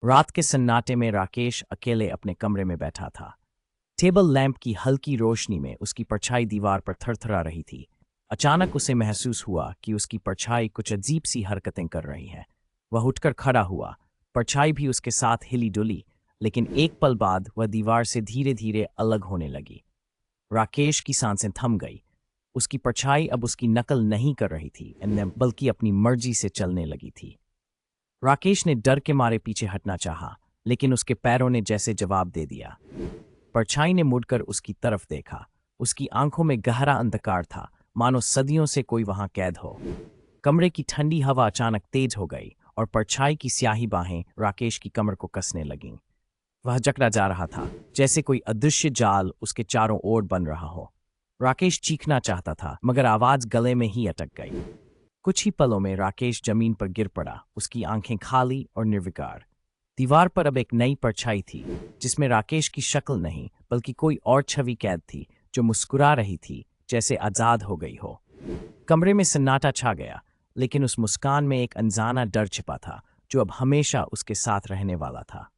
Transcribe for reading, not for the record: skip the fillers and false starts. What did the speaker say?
रात के सन्नाटे में राकेश अकेले अपने कमरे में बैठा था। टेबल लैंप की हल्की रोशनी में उसकी परछाई दीवार पर थरथरा रही थी। अचानक उसे महसूस हुआ कि उसकी परछाई कुछ अजीब सी हरकतें कर रही है। वह उठकर खड़ा हुआ। परछाई भी उसके साथ हिली डुली, लेकिन एक पल बाद वह दीवार से धीरे धीरे अलग होने लगी। राकेश की सांसें थम गई। उसकी परछाई अब उसकी नकल नहीं कर रही थी, बल्कि अपनी मर्जी से चलने लगी थी। राकेश ने डर के मारे पीछे हटना चाहा, लेकिन उसके पैरों ने जैसे जवाब दे दिया। परछाई ने मुड़कर उसकी तरफ देखा। उसकी आंखों में गहरा अंधकार था, मानो सदियों से कोई वहां कैद हो। कमरे की ठंडी हवा अचानक तेज हो गई और परछाई की स्याही बाहें राकेश की कमर को कसने लगीं। वह जकड़ा जा रहा था, जैसे कोई अदृश्य जाल उसके चारों ओर बन रहा हो। राकेश चीखना चाहता था, मगर आवाज गले में ही अटक गई। कुछ ही पलों में राकेश जमीन पर गिर पड़ा, उसकी आंखें खाली और निर्विकार। दीवार पर अब एक नई परछाई थी, जिसमें राकेश की शक्ल नहीं, बल्कि कोई और छवि कैद थी, जो मुस्कुरा रही थी, जैसे आजाद हो गई हो। कमरे में सन्नाटा छा गया, लेकिन उस मुस्कान में एक अनजाना डर छिपा था, जो अब हमेशा उसके साथ रहने वाला था।